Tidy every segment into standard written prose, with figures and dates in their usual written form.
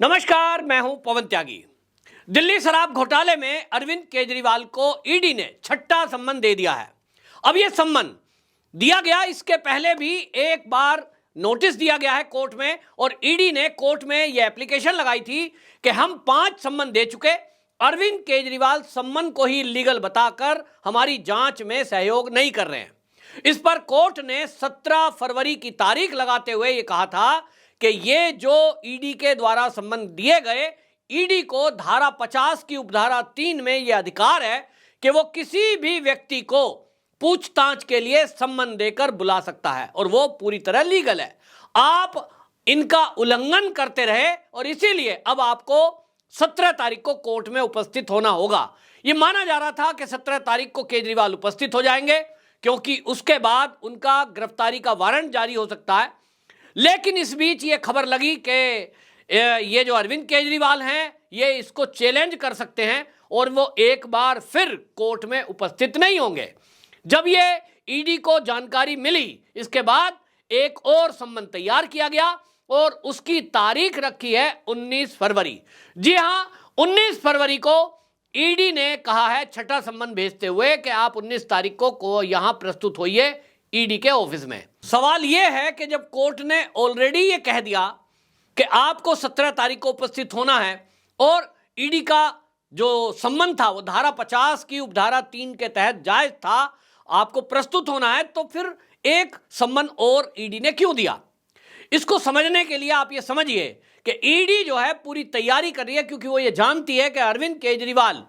नमस्कार, मैं हूं पवन त्यागी। दिल्ली शराब घोटाले में अरविंद केजरीवाल को ईडी ने छठा सम्मन दे दिया है। अब यह सम्मन दिया गया, इसके पहले भी एक बार नोटिस दिया गया है कोर्ट में, और ईडी ने कोर्ट में यह एप्लीकेशन लगाई थी कि हम 5 सम्मन दे चुके, अरविंद केजरीवाल सम्मन को ही इलीगल बताकर हमारी जांच में सहयोग नहीं कर रहे हैं। इस पर कोर्ट ने 17 फरवरी की तारीख लगाते हुए यह कहा था कि ये जो ईडी के द्वारा सम्मन दिए गए, ईडी को धारा 50 की उपधारा 3 में यह अधिकार है कि वो किसी भी व्यक्ति को पूछताछ के लिए सम्मन देकर बुला सकता है, और वो पूरी तरह लीगल है। आप इनका उल्लंघन करते रहे और इसीलिए अब आपको 17 तारीख को कोर्ट में उपस्थित होना होगा। यह माना जा रहा था कि 17 तारीख को केजरीवाल उपस्थित हो जाएंगे, क्योंकि उसके बाद उनका गिरफ्तारी का वारंट जारी हो सकता है। लेकिन इस बीच ये खबर लगी कि ये जो अरविंद केजरीवाल हैं, ये इसको चैलेंज कर सकते हैं और वो एक बार फिर कोर्ट में उपस्थित नहीं होंगे। जब ये ईडी को जानकारी मिली, इसके बाद एक और सम्मन तैयार किया गया और उसकी तारीख रखी है 19 फरवरी। जी हां, 19 फरवरी को ईडी ने कहा है छठा सम्मन भेजते हुए कि आप 19 तारीख को यहां प्रस्तुत होइए ईडी के ऑफिस में। सवाल यह है कि जब कोर्ट ने ऑलरेडी ये कह दिया कि आपको 17 तारीख को उपस्थित होना है और ईडी का जो सम्मन था वो धारा 50 की उपधारा 3 के तहत जायज था, आपको प्रस्तुत होना है, तो फिर एक सम्मन और ईडी ने क्यों दिया? इसको समझने के लिए आप ये समझिए कि ईडी जो है पूरी तैयारी कर रही है, क्योंकि वो ये जानती है कि अरविंद केजरीवाल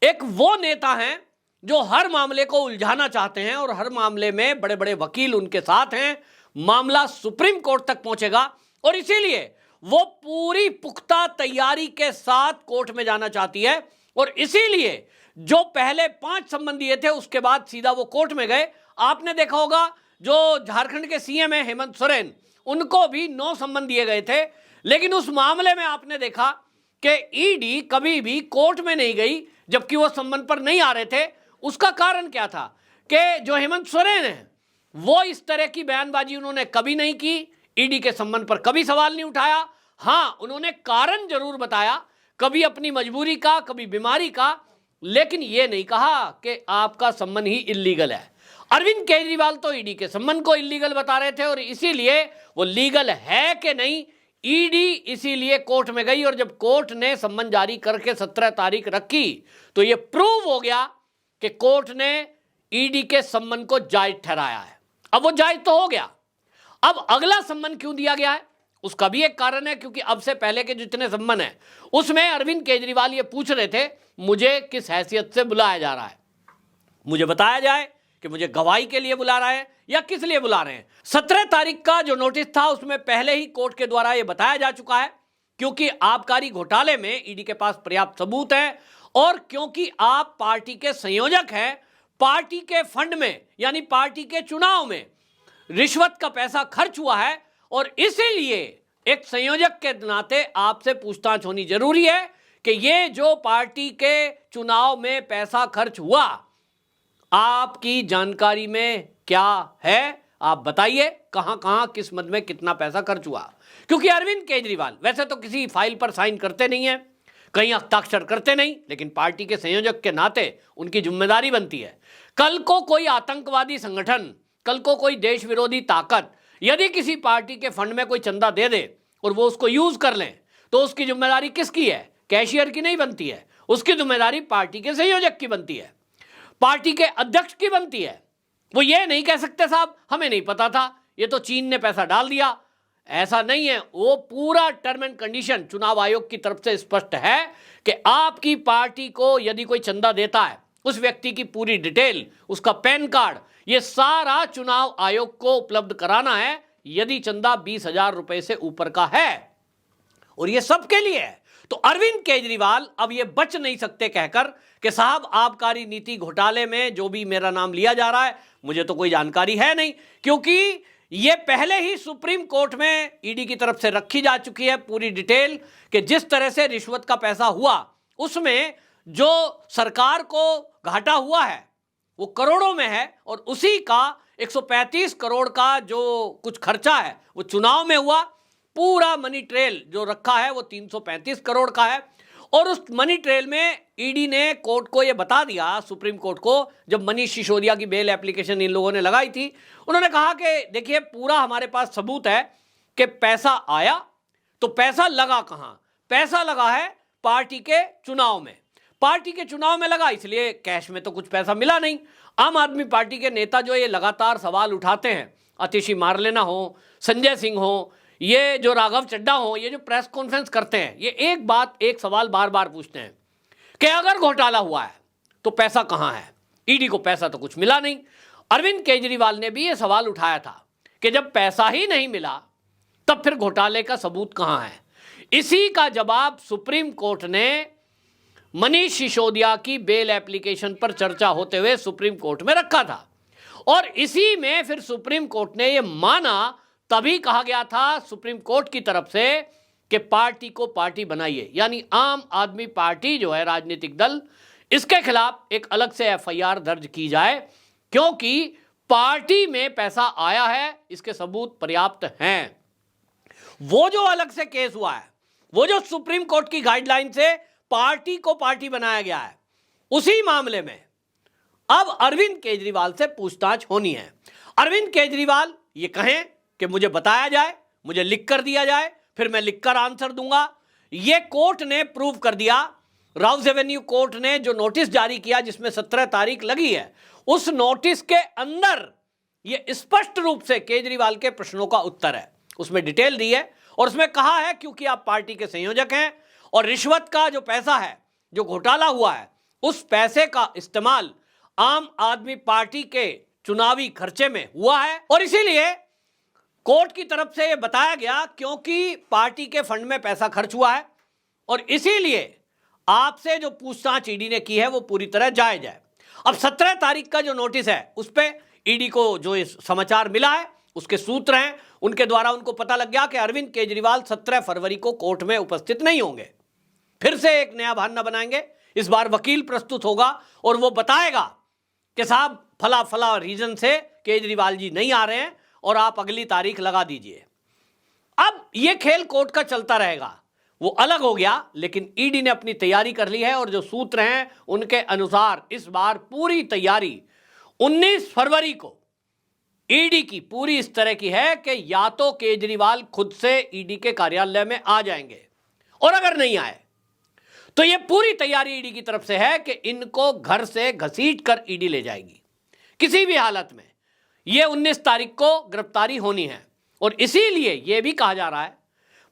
एक वो नेता हैं जो हर मामले को उलझाना चाहते हैं और हर मामले में बड़े बड़े वकील उनके साथ हैं। मामला सुप्रीम कोर्ट तक पहुंचेगा और इसीलिए वो पूरी पुख्ता तैयारी के साथ कोर्ट में जाना चाहती है, और इसीलिए जो पहले 5 सम्मन दिए थे उसके बाद सीधा वो कोर्ट में गए। आपने देखा होगा जो झारखंड के सीएम है हेमंत सोरेन, उनको भी 9 सम्मन दिए गए थे, लेकिन उस मामले में आपने देखा कि ईडी कभी भी कोर्ट में नहीं गई जबकि वो सम्मन पर नहीं आ रहे थे। उसका कारण क्या था कि जो हेमंत सोरेन है वो इस तरह की बयानबाजी उन्होंने कभी नहीं की, ईडी के सम्मन पर कभी सवाल नहीं उठाया। हां, उन्होंने कारण जरूर बताया, कभी अपनी मजबूरी का, कभी बीमारी का, लेकिन यह नहीं कहा कि आपका सम्मन ही इल्लीगल है। अरविंद केजरीवाल तो ईडी के सम्मन को इल्लीगल बता रहे थे और इसीलिए वो लीगल है कि नहीं, ईडी इसीलिए कोर्ट में गई, और जब कोर्ट ने सम्मन जारी करके 17 तारीख रखी तो यह प्रूव हो गया कि कोर्ट ने ईडी के सम्मन को जायज ठहराया है। अब वो जायज तो हो गया, अब अगला सम्मन क्यों दिया गया है उसका भी एक कारण है, क्योंकि अब से पहले के जितने सम्मन है उसमें अरविंद केजरीवाल ये पूछ रहे थे मुझे किस हैसियत से बुलाया जा रहा है, मुझे बताया जाए कि मुझे गवाही के लिए बुला रहा है या किस लिए बुला रहे हैं। 17 तारीख का जो नोटिस था उसमें पहले ही कोर्ट के द्वारा यह बताया जा चुका है, क्योंकि आबकारी घोटाले में ईडी के पास पर्याप्त सबूत है और क्योंकि आप पार्टी के संयोजक हैं, पार्टी के फंड में यानी पार्टी के चुनाव में रिश्वत का पैसा खर्च हुआ है, और इसीलिए एक संयोजक के नाते आपसे पूछताछ होनी जरूरी है कि ये जो पार्टी के चुनाव में पैसा खर्च हुआ, आपकी जानकारी में क्या है, आप बताइए कहां कहां किस मद में कितना पैसा खर्च हुआ। क्योंकि अरविंद केजरीवाल वैसे तो किसी फाइल पर साइन करते नहीं है, कहीं हस्ताक्षर करते नहीं, लेकिन पार्टी के संयोजक के नाते उनकी जिम्मेदारी बनती है। कल को कोई आतंकवादी संगठन, कल को कोई देश विरोधी ताकत यदि किसी पार्टी के फंड में कोई चंदा दे दे और वो उसको यूज कर लें, तो उसकी जिम्मेदारी किसकी है? कैशियर की नहीं बनती है, उसकी जिम्मेदारी पार्टी के संयोजक की बनती है, पार्टी के अध्यक्ष की बनती है। वो ये नहीं कह सकते साहब हमें नहीं पता था, ये तो चीन ने पैसा डाल दिया, ऐसा नहीं है। वो पूरा टर्म एंड कंडीशन चुनाव आयोग की तरफ से स्पष्ट है कि आपकी पार्टी को यदि कोई चंदा देता है, उस व्यक्ति की पूरी डिटेल, उसका पैन कार्ड, ये सारा चुनाव आयोग को उपलब्ध कराना है यदि चंदा 20,000 रुपए से ऊपर का है, और ये सबके लिए है। तो अरविंद केजरीवाल अब ये बच नहीं सकते कहकर कि साहब आबकारी नीति घोटाले में जो भी मेरा नाम लिया जा रहा है मुझे तो कोई जानकारी है नहीं, क्योंकि ये पहले ही सुप्रीम कोर्ट में ईडी की तरफ से रखी जा चुकी है पूरी डिटेल कि जिस तरह से रिश्वत का पैसा हुआ उसमें जो सरकार को घाटा हुआ है वो करोड़ों में है, और उसी का 135 करोड़ का जो कुछ खर्चा है वो चुनाव में हुआ। पूरा मनी ट्रेल जो रखा है वो 335 करोड़ का है। और उस मनी ट्रेल में ईडी ने कोर्ट को ये बता दिया, सुप्रीम कोर्ट को, जब मनीष सिसोदिया की बेल एप्लीकेशन इन लोगों ने लगाई थी, उन्होंने कहा कि देखिए पूरा हमारे पास सबूत है कि पैसा आया, तो पैसा लगा कहां? पैसा लगा है पार्टी के चुनाव में। पार्टी के चुनाव में लगा, इसलिए कैश में तो कुछ पैसा मिला नहीं। आम आदमी पार्टी के नेता जो ये लगातार सवाल उठाते हैं, आतिशी मारलेना हो, संजय सिंह हो, ये जो राघव चड्ढा हो, ये जो प्रेस कॉन्फ्रेंस करते हैं, ये एक सवाल बार बार पूछते हैं कि अगर घोटाला हुआ है तो पैसा कहां है? ईडी को पैसा तो कुछ मिला नहीं। अरविंद केजरीवाल ने भी ये सवाल उठाया था कि जब पैसा ही नहीं मिला तब फिर घोटाले का सबूत कहां है? इसी का जवाब सुप्रीम कोर्ट ने मनीष सिसोदिया की बेल एप्लीकेशन पर चर्चा होते हुए सुप्रीम कोर्ट में रखा था। और इसी में फिर सुप्रीम कोर्ट ने यह माना, तभी कहा गया था सुप्रीम कोर्ट की तरफ से कि पार्टी को पार्टी बनाइए, यानी आम आदमी पार्टी जो है राजनीतिक दल, इसके खिलाफ एक अलग से एफआईआर दर्ज की जाए, क्योंकि पार्टी में पैसा आया है, इसके सबूत पर्याप्त हैं। वो जो अलग से केस हुआ है, वो जो सुप्रीम कोर्ट की गाइडलाइन से पार्टी को पार्टी बनाया गया है, उसी मामले में अब अरविंद केजरीवाल से पूछताछ होनी है। अरविंद केजरीवाल ये कहें कि मुझे बताया जाए, मुझे लिख कर दिया जाए, फिर मैं लिखकर आंसर दूंगा। ये कोर्ट ने प्रूव कर दिया, राउस एवेन्यू कोर्ट ने जो नोटिस जारी किया जिसमें 17 तारीख लगी है, उस नोटिस के अंदर ये स्पष्ट रूप से केजरीवाल के प्रश्नों का उत्तर है, उसमें डिटेल दी है। और उसमें कहा है क्योंकि आप पार्टी के संयोजक हैं और रिश्वत का जो पैसा है, जो घोटाला हुआ है, उस पैसे का इस्तेमाल आम आदमी पार्टी के चुनावी खर्चे में हुआ है, और इसीलिए कोर्ट की तरफ से यह बताया गया क्योंकि पार्टी के फंड में पैसा खर्च हुआ है, और इसीलिए आपसे जो पूछताछ ईडी ने की है वो पूरी तरह जायज है। अब 17 तारीख का जो नोटिस है उस पे ईडी को जो इस समाचार मिला है, उसके सूत्र हैं, उनके द्वारा उनको पता लग गया कि अरविंद केजरीवाल 17 फरवरी को कोर्ट में उपस्थित नहीं होंगे। फिर से एक नया बहाना बनाएंगे, इस बार वकील प्रस्तुत होगा और वो बताएगा कि साहब फला फला रीजन से केजरीवाल जी नहीं आ रहे हैं और आप अगली तारीख लगा दीजिए। अब ये खेल कोर्ट का चलता रहेगा, वो अलग हो गया, लेकिन ईडी ने अपनी तैयारी कर ली है और जो सूत्र हैं उनके अनुसार इस बार पूरी तैयारी 19 फरवरी को ईडी की पूरी इस तरह की है कि या तो केजरीवाल खुद से ईडी के कार्यालय में आ जाएंगे, और अगर नहीं आए तो यह पूरी तैयारी ईडी की तरफ से है कि इनको घर से घसीट कर ईडी ले जाएगी किसी भी हालत में। यह 19 तारीख को गिरफ्तारी होनी है, और इसीलिए यह भी कहा जा रहा है,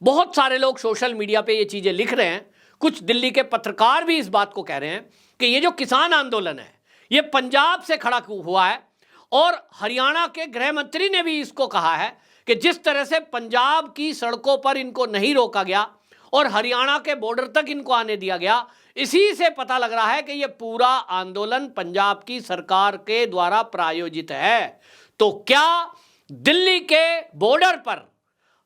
बहुत सारे लोग सोशल मीडिया पे ये चीजें लिख रहे हैं, कुछ दिल्ली के पत्रकार भी इस बात को कह रहे हैं कि ये जो किसान आंदोलन है ये पंजाब से खड़ा हुआ है, और हरियाणा के गृह मंत्री ने भी इसको कहा है कि जिस तरह से पंजाब की सड़कों पर इनको नहीं रोका गया और हरियाणा के बॉर्डर तक इनको आने दिया गया, इसी से पता लग रहा है कि यह पूरा आंदोलन पंजाब की सरकार के द्वारा प्रायोजित है। तो क्या दिल्ली के बॉर्डर पर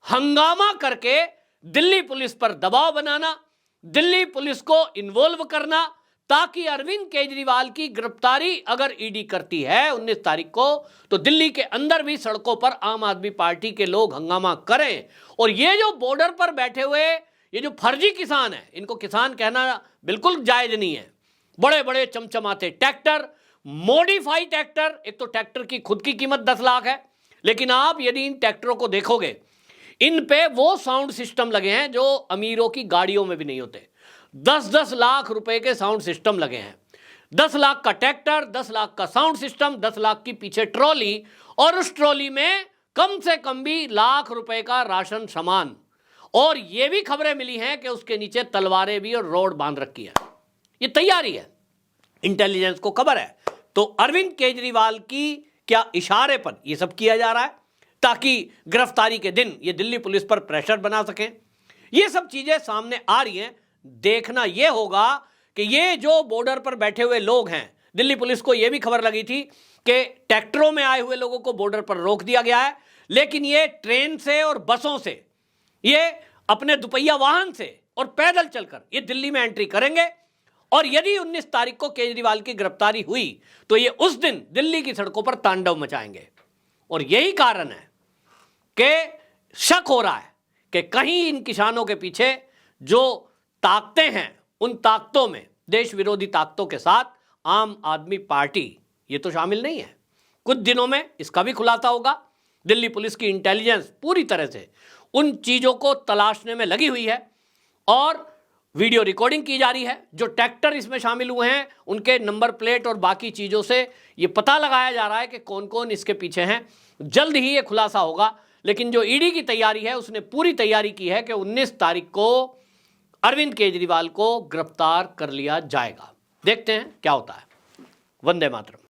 हंगामा करके दिल्ली पुलिस पर दबाव बनाना, दिल्ली पुलिस को इन्वॉल्व करना, ताकि अरविंद केजरीवाल की गिरफ्तारी अगर ईडी करती है 19 तारीख को, तो दिल्ली के अंदर भी सड़कों पर आम आदमी पार्टी के लोग हंगामा करें। और ये जो बॉर्डर पर बैठे हुए ये जो फर्जी किसान है, इनको किसान कहना बिल्कुल जायज नहीं है, बड़े बड़े चमचमाते ट्रैक्टर, मॉडिफाई ट्रैक्टर, एक तो ट्रैक्टर की खुद की कीमत 10 लाख है, लेकिन आप यदि इन ट्रैक्टरों को देखोगे, इन पे वो साउंड सिस्टम लगे हैं जो अमीरों की गाड़ियों में भी नहीं होते। 10-10 लाख रुपए के साउंड सिस्टम लगे हैं, 10 लाख का ट्रैक्टर, 10 लाख का साउंड सिस्टम, 10 लाख की पीछे ट्रॉली, और उस ट्रॉली में कम से कम भी लाख रुपए का राशन सामान। और ये भी खबरें मिली हैं कि उसके नीचे तलवारें भी और रोड बांध रखी है। ये तैयारी है, इंटेलिजेंस को खबर है। तो अरविंद केजरीवाल की क्या इशारे पर यह सब किया जा रहा है, ताकि गिरफ्तारी के दिन ये दिल्ली पुलिस पर प्रेशर बना सकें। ये सब चीजें सामने आ रही हैं। देखना यह होगा कि ये जो बॉर्डर पर बैठे हुए लोग हैं, दिल्ली पुलिस को यह भी खबर लगी थी कि ट्रैक्टरों में आए हुए लोगों को बॉर्डर पर रोक दिया गया है, लेकिन ये ट्रेन से और बसों से, ये अपने दुपहिया वाहन से और पैदल चलकर ये दिल्ली में एंट्री करेंगे। और यदि 19 तारीख को केजरीवाल की गिरफ्तारी हुई तो ये उस दिन दिल्ली की सड़कों पर तांडव मचाएंगे। और यही कारण है कि शक हो रहा है कि कहीं इन किसानों के पीछे जो ताकतें हैं, उन ताकतों में, देश विरोधी ताकतों के साथ आम आदमी पार्टी ये तो शामिल नहीं है। कुछ दिनों में इसका भी खुलासा होगा। दिल्ली पुलिस की इंटेलिजेंस पूरी तरह से उन चीज़ों को तलाशने में लगी हुई है और वीडियो रिकॉर्डिंग की जा रही है। जो ट्रैक्टर इसमें शामिल हुए हैं उनके नंबर प्लेट और बाकी चीज़ों से ये पता लगाया जा रहा है कि कौन कौन इसके पीछे हैं। जल्द ही ये खुलासा होगा। लेकिन जो ईडी की तैयारी है, उसने पूरी तैयारी की है कि 19 तारीख को अरविंद केजरीवाल को गिरफ्तार कर लिया जाएगा। देखते हैं क्या होता है। वंदे मातरम।